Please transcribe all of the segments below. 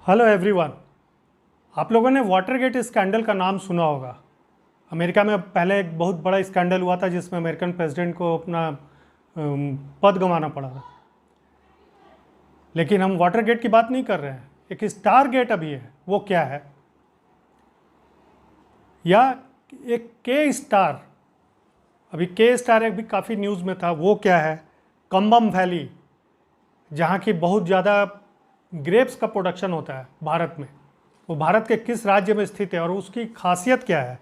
Hello everyone. आप लोगों ने वाटरगेट स्कैंडल का नाम सुना होगा। अमेरिका में पहले एक बहुत बड़ा स्कैंडल हुआ था जिसमें अमेरिकन प्रेसिडेंट को अपना पद गंवाना पड़ा था। लेकिन हम वाटरगेट की बात नहीं कर रहे हैं। एक स्टार गेट अभी है, वो क्या है? या एक के स्टार, अभी के स्टार अभी काफ़ी न्यूज़ में था, वो क्या है? कंबम वैली, जहाँ की बहुत ज़्यादा ग्रेप्स का प्रोडक्शन होता है भारत में, वो भारत के किस राज्य में स्थित है और उसकी खासियत क्या है?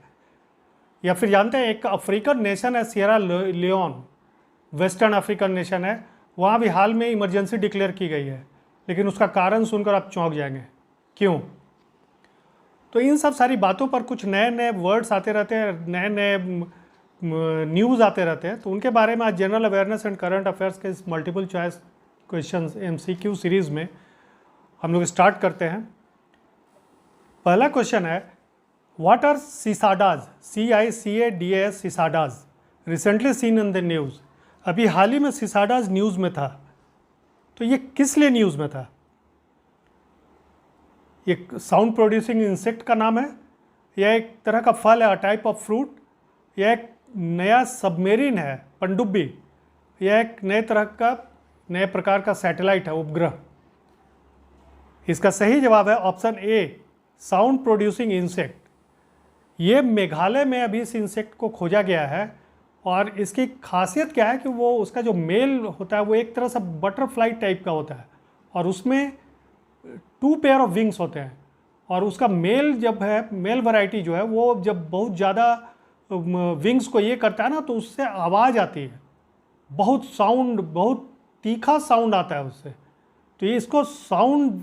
या फिर जानते हैं एक अफ्रीकन नेशन है Sierra Leone, western African nation है, वहाँ भी हाल में इमरजेंसी डिक्लेयर की गई है। लेकिन उसका कारण सुनकर आप चौंक जाएंगे, क्यों? तो इन सब सारी बातों पर कुछ नए नए वर्ड्स आते रहते हैं, नए नए न्यूज़ आते रहते हैं, तो उनके बारे में आज general awareness and current affairs के इस multiple choice question MCQ series में हम लोग स्टार्ट करते हैं। पहला क्वेश्चन है, what are cicadas, CICADAS, cicadas recently seen in the news. अभी हाल ही में सीसाडाज न्यूज़ में था, तो ये किस लिए न्यूज़ में था? ये साउंड प्रोड्यूसिंग इंसेक्ट का नाम है, या एक तरह का फल है, टाइप ऑफ फ्रूट, या एक नया सबमेरीन है पनडुब्बी, या एक नए प्रकार का सैटेलाइट है, उपग्रह? इसका सही जवाब है ऑप्शन ए, साउंड प्रोड्यूसिंग इंसेक्ट। ये मेघालय में अभी इस इंसेक्ट को खोजा गया है और इसकी खासियत क्या है कि वो उसका जो मेल होता है वो एक तरह से बटरफ्लाई टाइप का होता है और उसमें 2 पेयर ऑफ विंग्स होते हैं, और उसका मेल जब है, मेल वैरायटी जो है वो जब बहुत ज़्यादा विंग्स को ये करता है ना, तो उससे आवाज़ आती है, बहुत साउंड, बहुत तीखा साउंड आता है उससे। तो ये इसको साउंड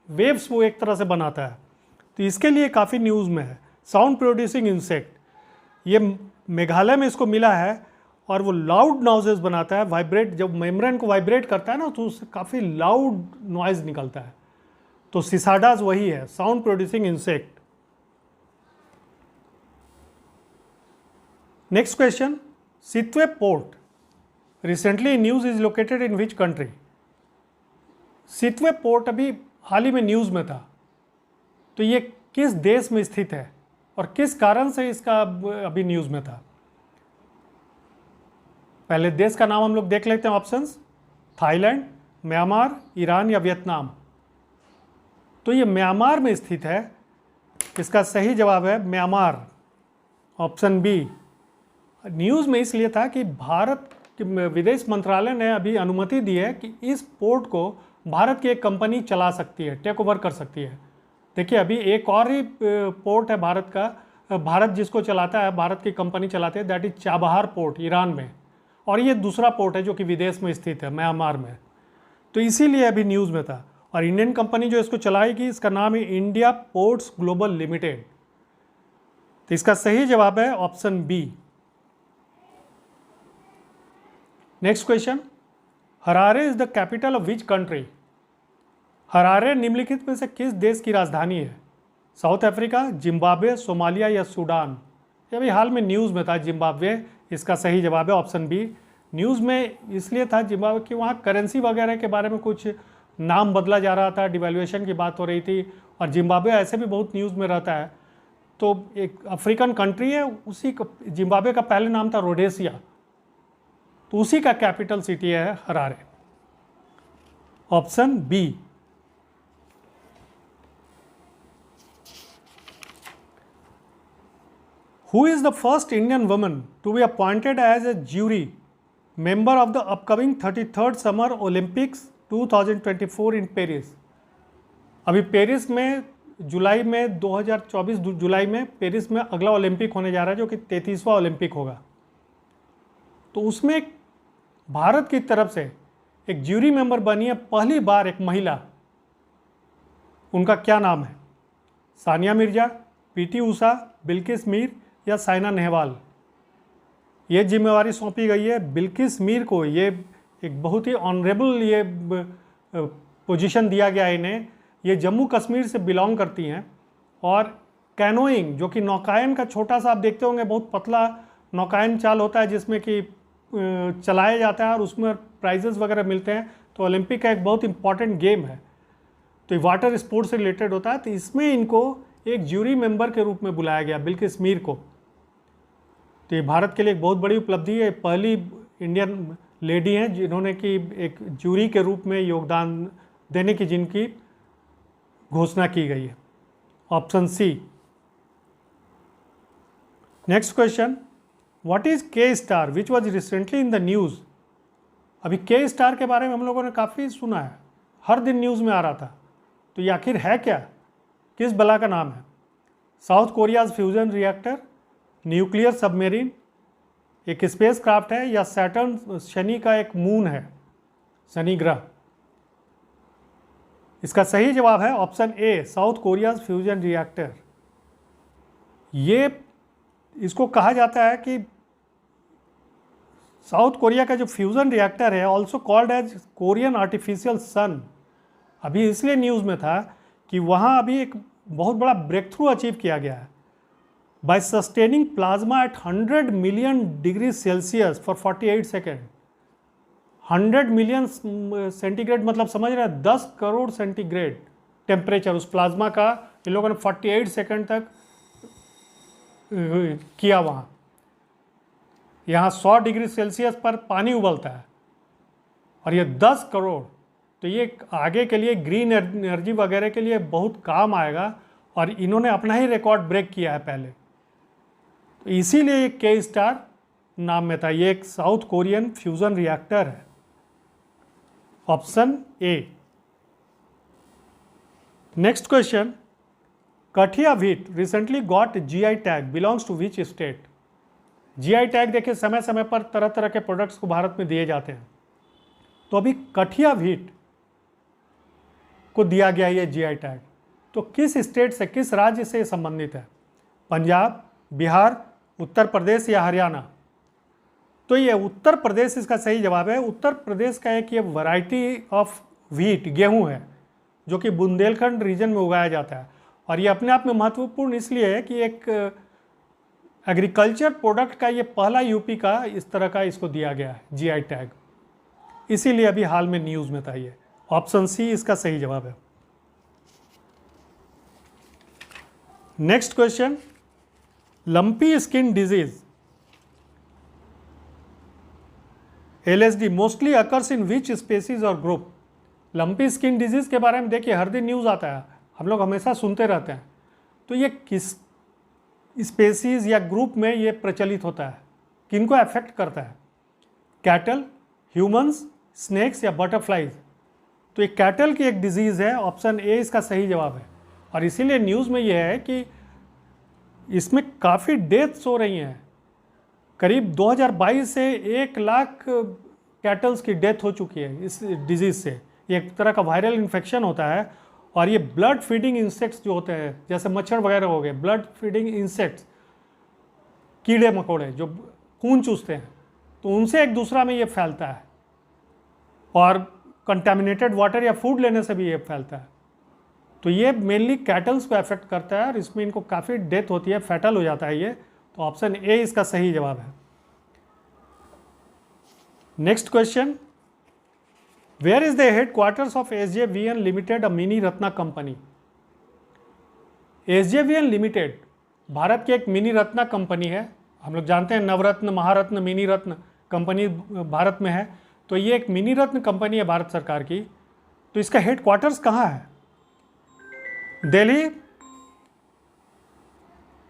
वेव्स वो एक तरह से बनाता है, तो इसके लिए काफ़ी न्यूज़ में है साउंड प्रोड्यूसिंग इंसेक्ट। ये मेघालय में इसको मिला है और वो लाउड नॉइजेस बनाता है, वाइब्रेट, जब मेम्ब्रेन को वाइब्रेट करता है ना तो उससे काफ़ी लाउड नॉइज़ निकलता है। तो सीसाडाज वही है, sound producing insect. Next question, Sittwe port recently news is located in which country? Sittwe port अभी हाल ही में न्यूज़ में था, तो ये किस देश में स्थित है और किस कारण से इसका अभी न्यूज़ में था? पहले देश का नाम हम लोग देख लेते हैं, ऑप्शंस, थाईलैंड, म्यांमार, ईरान या वियतनाम। तो ये म्यांमार में स्थित है, इसका सही जवाब है म्यांमार, ऑप्शन बी। न्यूज़ में इसलिए था कि भारत के विदेश मंत्रालय ने अभी अनुमति दी है कि इस पोर्ट को भारत की एक कंपनी चला सकती है, टेक ओवर कर सकती है। देखिए अभी एक और ही पोर्ट है भारत का, भारत जिसको चलाता है, भारत की कंपनी चलाती है, that is Chabahar port Iran में, और ये दूसरा पोर्ट है जो कि विदेश में स्थित है, म्यांमार में। तो इसीलिए अभी न्यूज़ में था, और इंडियन कंपनी जो इसको चलाएगी इसका नाम है इंडिया पोर्ट्स ग्लोबल लिमिटेड। तो इसका सही जवाब है option B. Next question, Harare is the capital of which country? Harare निम्नलिखित में से किस देश की राजधानी है? साउथ अफ्रीका, जिम्बाब्वे, सोमालिया या सूडान? ये अभी हाल में न्यूज़ में था, जिम्बाब्वे इसका सही जवाब है, ऑप्शन बी। न्यूज़ में इसलिए था जिम्बाब्वे कि वहाँ करेंसी वगैरह के बारे में कुछ नाम बदला जा रहा था, डिवैल्यूएशन की बात हो रही थी, और जिम्बाब्वे ऐसे भी बहुत न्यूज़ में रहता है। तो एक अफ्रीकन कंट्री है, उसी जिम्बाब्वे का पहले नाम था रोडेसिया, तो उसी का कैपिटल सिटी है Harare, option B. Who is the first Indian woman to be appointed as a jury member of the upcoming 33rd Summer Olympics 2024 in Paris? अभी पेरिस में जुलाई में 2024 जुलाई में पेरिस में अगला ओलंपिक होने जा रहा है, जो कि 33वां ओलंपिक होगा। तो उसमें भारत की तरफ से एक ज्यूरी मेंबर बनी है पहली बार एक महिला, उनका क्या नाम है? सानिया मिर्जा, PT उषा, बिल्किस मीर या साइना नेहवाल? ये जिम्मेवारी सौंपी गई है बिल्किस मीर को। ये एक बहुत ही ऑनरेबल ये पोजीशन दिया गया है इन्हें। ये जम्मू कश्मीर से बिलोंग करती हैं, और कैनोइंग, जो कि नौकायन का छोटा सा, आप देखते होंगे बहुत पतला नौकायन चाल होता है जिसमें कि चलाया जाता है और उसमें प्राइजेस वगैरह मिलते हैं, तो ओलंपिक का एक बहुत इंपॉर्टेंट गेम है। तो ये वाटर स्पोर्ट्स से रिलेटेड होता है। तो इसमें इनको एक ज्यूरी मेंबर के रूप में बुलाया गया, बिल्किस मीर को। तो ये भारत के लिए एक बहुत बड़ी उपलब्धि है, पहली इंडियन लेडी हैं जिन्होंने कि एक ज्यूरी के रूप में योगदान देने की जिनकी घोषणा की गई है। Option C. Next question, what is K star which was recently in the news. अभी के स्टार के बारे में हम लोगों ने काफ़ी सुना है, हर दिन न्यूज़ में आ रहा था। तो ये आखिर है क्या, किस बला का नाम है। South Korea's fusion reactor, nuclear submarine, एक स्पेस क्राफ्ट है, या सैटर्न शनि का एक मून है, शनि ग्रह। इसका सही जवाब है ऑप्शन ए, साउथ कोरियाज फ्यूजन रिएक्टर। ये इसको कहा जाता है कि साउथ कोरिया का जो फ्यूजन रिएक्टर है, also called as Korean artificial sun, अभी इसलिए न्यूज़ में था कि वहाँ अभी एक बहुत बड़ा ब्रेक थ्रू अचीव किया गया है by sustaining plasma at 100 million degree Celsius for 48 second. 100 million centigrade मतलब समझ रहे हैं 10 करोड़ सेंटीग्रेड टेम्परेचर उस प्लाज्मा का इन लोगों ने 48 सेकेंड तक किया वहाँ। यहाँ 100 डिग्री सेल्सियस पर पानी उबलता है और ये 10 करोड़, तो ये आगे के लिए ग्रीन एनर्जी वगैरह के लिए बहुत काम आएगा और इन्होंने अपना ही रिकॉर्ड ब्रेक किया है पहले। तो इसीलिए ये के स्टार नाम में था। ये एक साउथ कोरियन फ्यूजन रिएक्टर है। Option A. Next question, Kathia wheat recently got GI tag, belongs to which state. GI tag देखिए समय समय पर तरह तरह के प्रोडक्ट्स को भारत में दिए जाते हैं। तो अभी कठिया व्हीट को दिया गया ये जीआई टैग, तो किस स्टेट से, किस राज्य से संबंधित है। पंजाब, बिहार, उत्तर प्रदेश या हरियाणा। तो ये उत्तर प्रदेश इसका सही जवाब है। उत्तर प्रदेश का एक ये वैरायटी ऑफ व्हीट, गेहूं है, जो कि बुंदेलखंड रीजन में उगाया जाता है। और ये अपने आप में महत्वपूर्ण इसलिए है कि एक एग्रीकल्चर प्रोडक्ट का ये पहला यूपी का इस तरह का इसको दिया गया है जीआई टैग, इसीलिए अभी हाल में न्यूज़ में था ये। ऑप्शन सी इसका सही जवाब है। Next question, lumpy skin disease LSD mostly occurs in which species और ग्रुप। लंपी स्किन डिजीज के बारे में देखिए हर दिन न्यूज़ आता है, हम लोग हमेशा सुनते रहते हैं। तो ये किस स्पेसीज या ग्रुप में ये प्रचलित होता है, किनको अफेक्ट करता है। कैटल, ह्यूमंस, स्नेक्स या बटरफ्लाइज। तो ये कैटल की एक डिजीज़ है, ऑप्शन ए इसका सही जवाब है। और इसीलिए न्यूज़ में ये है कि इसमें काफ़ी डेथ्स हो रही हैं। करीब 2022 से 1 लाख कैटल्स की डेथ हो चुकी है इस डिजीज़ से। ये एक तरह का वायरल इन्फेक्शन होता है और ये ब्लड फीडिंग इंसेक्ट्स जो होते हैं, जैसे मच्छर वगैरह हो गए, ब्लड फीडिंग इंसेक्ट्स, कीड़े मकोड़े जो खून चूसते हैं, तो उनसे एक दूसरा में ये फैलता है। और कंटामिनेटेड वाटर या फूड लेने से भी ये फैलता है। तो ये मेनली कैटल्स को अफेक्ट करता है और इसमें इनको काफ़ी डेथ होती है, फैटल हो जाता है ये। तो ऑप्शन ए इसका सही जवाब है। Next question, where is the headquarters of SJVN limited, a mini Ratna company. SJVN limited Bharat की एक मिनी रत्ना कंपनी है। हम लोग जानते हैं नवरत्न, महारत्न, मिनी रत्न कंपनी भारत में है। तो ये एक मिनी रत्न कंपनी है भारत सरकार की। तो इसका हेडक्वार्टर्स कहाँ है, दिल्ली,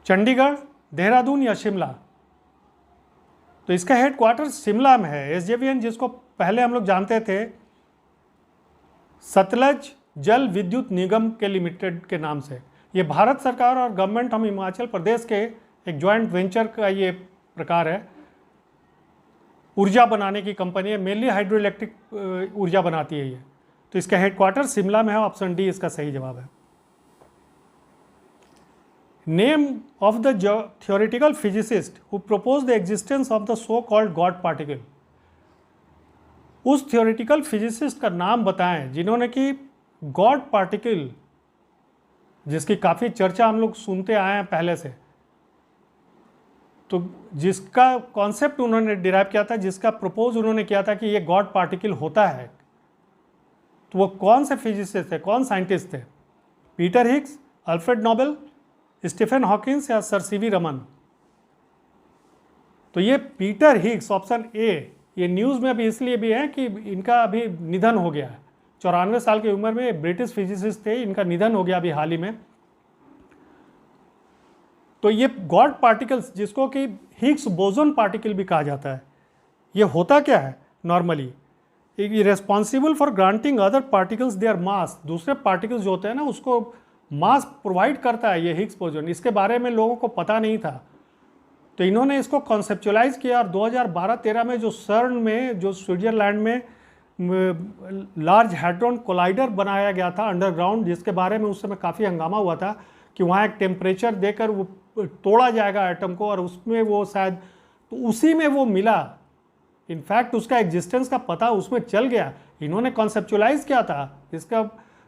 चंडीगढ़, देहरादून या शिमला। तो इसका हेडक्वार्टर्स शिमला में है। SJVN जिसको पहले हम लोग जानते थे सतलज जल विद्युत निगम के लिमिटेड के नाम से, ये भारत सरकार और गवर्नमेंट ऑफ हिमाचल प्रदेश के एक जॉइंट वेंचर का ये प्रकार है। ऊर्जा बनाने की कंपनी है, मेनली हाइड्रो इलेक्ट्रिक ऊर्जा बनाती है ये। तो इसका हेडक्वार्टर शिमला में है। ऑप्शन डी इसका सही जवाब है। Name of the theoretical physicist who proposed the existence of the so called God particle। उस थियोरेटिकल फिजिसिस्ट का नाम बताएं जिन्होंने कि गॉड पार्टिकल, जिसकी काफ़ी चर्चा हम लोग सुनते आए हैं पहले से, तो जिसका कॉन्सेप्ट उन्होंने डिराइव किया था, जिसका प्रपोज उन्होंने किया था कि ये गॉड पार्टिकल होता है। तो वो कौन से फिजिसिस्ट थे, कौन साइंटिस्ट थे? Peter Higgs, Alfred Nobel, Stephen Hawkins या सर सीवी रमन? तो ये पीटर हिग्स ऑप्शन ए, ये न्यूज़ में अभी इसलिए भी है कि इनका अभी निधन हो गया है। 94 साल की उम्र में ब्रिटिश फिजिसिस्ट थे, इनका निधन हो गया अभी हाल ही में। तो ये गॉड पार्टिकल्स, जिसको कि हिग्स बोसोन पार्टिकल भी कहा जाता है, ये होता क्या है normally? Responsible for granting other particles their mass, दूसरे पार्टिकल्स जो होते हैं ना उसको मास प्रोवाइड करता है ये हिग्स बोसोन। इसके बारे में लोगों को पता नहीं था, तो इन्होंने इसको कॉन्सेप्चुलाइज किया और 2012-13 में जो सर्न में, जो स्विट्जरलैंड में लार्ज हैड्रॉन कोलाइडर बनाया गया था अंडरग्राउंड, जिसके बारे में उस समय काफ़ी हंगामा हुआ था कि वहाँ एक टेम्परेचर देकर वो तोड़ा जाएगा एटम को और उसमें वो शायद, तो उसी में वो मिला। इनफैक्ट उसका एग्जिस्टेंस का पता उसमें चल गया। इन्होंने कॉन्सेप्चुलाइज किया था, इसका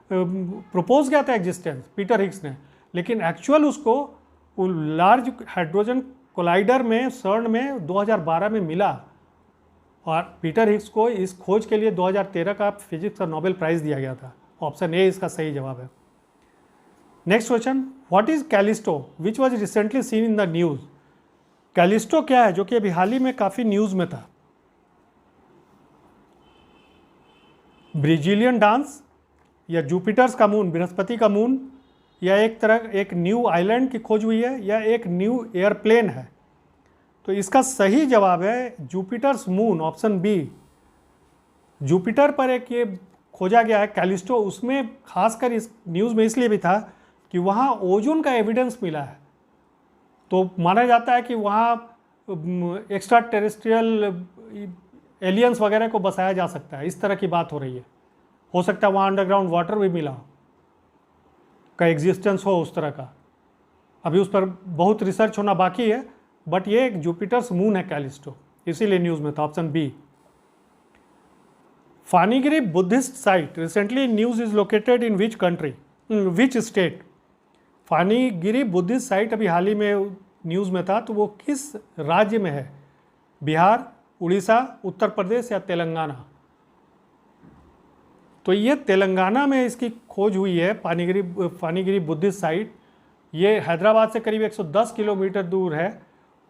प्रपोज किया था एग्जिस्टेंस पीटर हिग्स ने, लेकिन एक्चुअल उसको लार्ज हाइड्रोजन कोलाइडर में सर्न में 2012 में मिला और पीटर हिग्स को इस खोज के लिए 2013 का फिजिक्स का नोबेल प्राइज़ दिया गया था। ऑप्शन ए इसका सही जवाब है। Next question, what is Callisto which was recently seen in the news? Callisto क्या है जो कि अभी हाल ही में काफ़ी न्यूज़ में था? ब्रिजिलियन डांस, या जुपिटर्स का मून, बृहस्पति का मून, या एक न्यू आइलैंड की खोज हुई है, या एक न्यू एयरप्लेन है? तो इसका सही जवाब है Jupiter's moon, option B. Jupiter पर एक ये खोजा गया है कैलिस्टो, उसमें खासकर इस न्यूज़ में इसलिए भी था कि वहाँ ओजोन का एविडेंस मिला है। तो माना जाता है कि वहाँ एक्स्ट्रा टेरेस्ट्रियल एलियंस वगैरह को बसाया जा सकता है, इस तरह की बात हो रही है। हो सकता है वहाँ अंडरग्राउंड वाटर भी मिला का एग्जिस्टेंस हो उस तरह का। अभी उस पर बहुत रिसर्च होना बाकी है, बट ये एक जुपिटर्स मून है कैलिस्टो, इसीलिए न्यूज़ में था, option B. Phanigiri Buddhist site recently news is located in which country, which state? Phanigiri Buddhist site अभी हाल ही में न्यूज़ में था, तो वो किस राज्य में है? बिहार, उड़ीसा, उत्तर प्रदेश या तेलंगाना? तो ये तेलंगाना में इसकी खोज हुई है, फानीगिरी बुद्धिस्ट साइट। ये हैदराबाद से करीब 110 किलोमीटर दूर है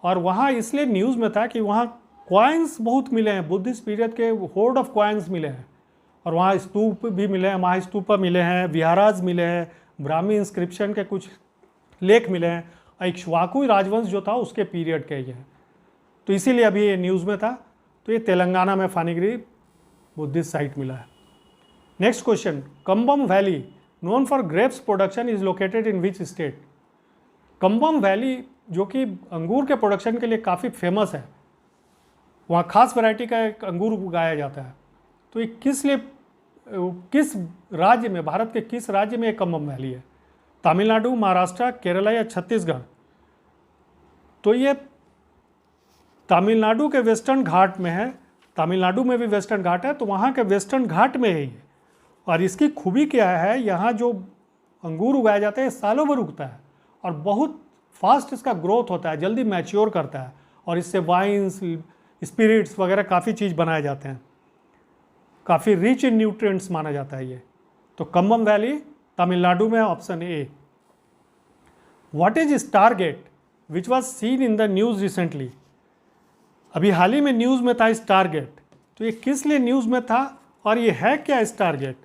और वहाँ इसलिए न्यूज़ में था कि वहाँ कॉइन्स बहुत मिले हैं, बुद्धिस्ट पीरियड के होर्ड ऑफ कॉइन्स मिले हैं और वहाँ स्तूप भी मिले हैं, महास्तूप मिले हैं, विहाराज मिले हैं, ब्राह्मी इंस्क्रिप्शन के कुछ लेख मिले हैं, इक्ष्वाकु राजवंश जो था उसके पीरियड के ये हैं। तो इसीलिए अभी ये न्यूज़ में था। तो ये तेलंगाना में फानीगिरी बुद्धिस्ट साइट मिला है। Next question, Cumbum valley known for grapes production is located in which state? Cumbum valley जो कि अंगूर के प्रोडक्शन के लिए काफ़ी फेमस है, वहाँ खास वैरायटी का एक अंगूर उगाया जाता है। तो ये किस राज्य में, भारत के किस राज्य में एक कंबम वैली है? तमिलनाडु, महाराष्ट्र, केरला या छत्तीसगढ़? तो ये तमिलनाडु के वेस्टर्न घाट में है। तमिलनाडु में भी वेस्टर्न घाट है, तो वहाँ के वेस्टर्न घाट में है ये। और इसकी खूबी क्या है, यहाँ जो अंगूर उगाया जाता है सालों भर उगता है और बहुत फास्ट इसका ग्रोथ होता है, जल्दी मैच्योर करता है और इससे वाइन्स, स्पिरिट्स वगैरह काफ़ी चीज़ बनाए जाते हैं। काफ़ी रिच इन न्यूट्रिएंट्स माना जाता है ये। तो कंबम वैली तमिलनाडु में, option A. What is Stargate which was seen in the news recently? अभी हाल ही में न्यूज़ में था स्टारगेट, तो ये किस लिए न्यूज़ में था और ये है क्या स्टारगेट?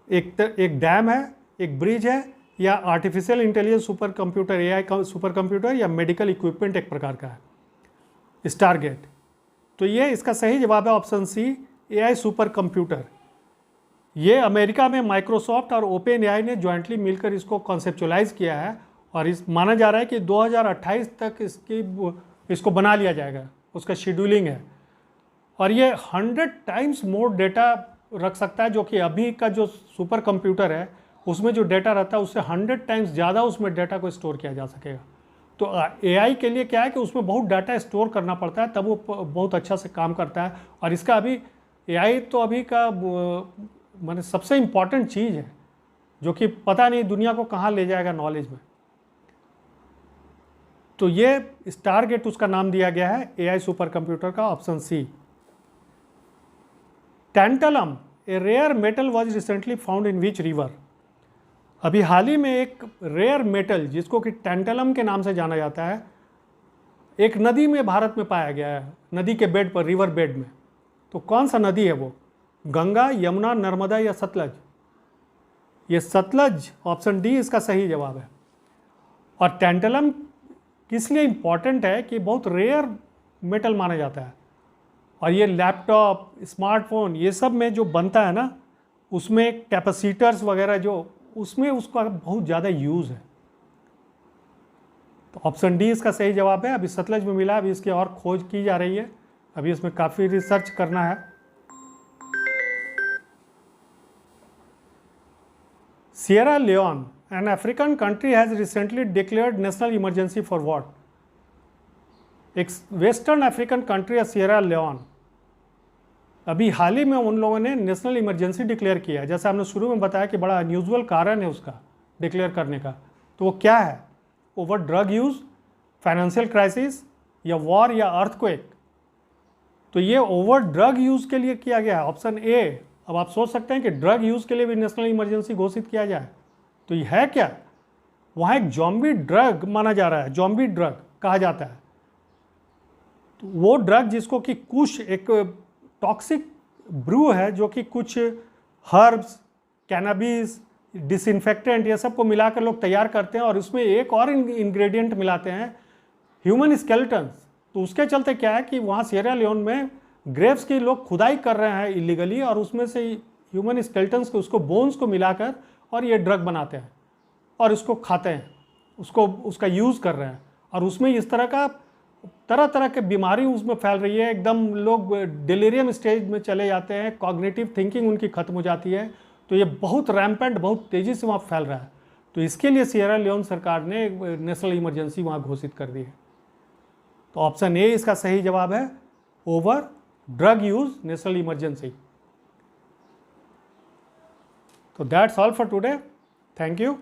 एक डैम है, एक ब्रिज है, या artificial intelligence super computer, AI super computer, या मेडिकल इक्विपमेंट एक प्रकार का है स्टारगेट? तो ये इसका सही जवाब है option C, AI super computer. ये अमेरिका में माइक्रोसॉफ्ट और ओपन AI ने जॉइंटली मिलकर इसको कॉन्सेप्चुलाइज किया है और इस माना जा रहा है कि 2028 तक इसको बना लिया जाएगा, उसका शेड्यूलिंग है। और ये 100 टाइम्स मोर डेटा रख सकता है, जो कि अभी का जो सुपर कंप्यूटर है उसमें जो डेटा रहता है उससे 100 टाइम्स ज़्यादा उसमें डेटा को स्टोर किया जा सकेगा। तो AI के लिए क्या है कि उसमें बहुत डाटा स्टोर करना पड़ता है, तब वो बहुत अच्छा से काम करता है। और इसका अभी AI तो अभी का माने सबसे इम्पॉर्टेंट चीज़ है, जो कि पता नहीं दुनिया को कहाँ ले जाएगा नॉलेज में। तो ये स्टारगेट उसका नाम दिया गया है AI सुपर कंप्यूटर का, option C. Tantalum a rare metal was recently found in which river. अभी हाल ही में एक रेयर मेटल जिसको कि टैंटलम के नाम से जाना जाता है, एक नदी में भारत में पाया गया है, नदी के बेड पर, रिवर बेड में। तो कौन सा नदी है वो? गंगा, यमुना, नर्मदा या सतलज? ये सतलज, ऑप्शन डी इसका सही जवाब है। और टैंटलम किस लिए इम्पॉर्टेंट है कि बहुत रेयर मेटल माना जाता है, और ये लैपटॉप, स्मार्टफोन, ये सब में जो बनता है ना, उसमें कैपेसिटर्स वगैरह जो उसमें उसका बहुत ज़्यादा यूज़ है। तो ऑप्शन डी इसका सही जवाब है। अभी सतलज में मिला, अभी इसकी और खोज की जा रही है, अभी इसमें काफ़ी रिसर्च करना है। Sierra Leone, an African country, has recently declared national emergency for what? एक वेस्टर्न अफ्रीकन कंट्री है सियरा लियोन, अभी हाल ही में उन लोगों ने नेशनल इमरजेंसी डिक्लेयर किया है। जैसे हमने शुरू में बताया कि बड़ा अनयूजुअल कारण है उसका डिक्लेयर करने का, तो वो क्या है? Over drug use, financial crisis, या वॉर, या अर्थक्वेक? तो ये ओवर ड्रग यूज़ के लिए किया गया है, ऑप्शन ए। अब आप सोच सकते हैं कि ड्रग यूज़ के लिए भी नेशनल इमरजेंसी घोषित किया जाए, तो ये है क्या? वहाँ एक जॉम्बी ड्रग माना जा रहा है, जॉम्बी ड्रग कहा जाता है। तो वो ड्रग जिसको कि कुछ एक टॉक्सिक ब्रू है, जो कि कुछ हर्ब्स, कैनाबिस, डिसइंफेक्टेंट, ये सब को मिलाकर लोग तैयार करते हैं, और उसमें एक और इंग्रेडिएंट मिलाते हैं, ह्यूमन स्केलेटन्स। तो उसके चलते क्या है कि वहाँ सियरा लियोन में ग्रेव्स की लोग खुदाई कर रहे हैं इलीगली, और उसमें से ह्यूमन स्केलेटन्स को, उसको बोन्स को मिलाकर और ये ड्रग बनाते हैं और इसको खाते हैं, उसका यूज़ कर रहे हैं। और उसमें इस तरह तरह के बीमारी उसमें फैल रही है, एकदम लोग डिलीरियम स्टेज में चले जाते हैं, कॉग्निटिव थिंकिंग उनकी खत्म हो जाती है। तो ये बहुत रैम्पेंट, बहुत तेज़ी से वहाँ फैल रहा है। तो इसके लिए सियरा लियोन सरकार ने नेशनल इमरजेंसी वहाँ घोषित कर दी है। तो ऑप्शन ए इसका सही जवाब है, over drug use national emergency. तो that's all for today, thank you.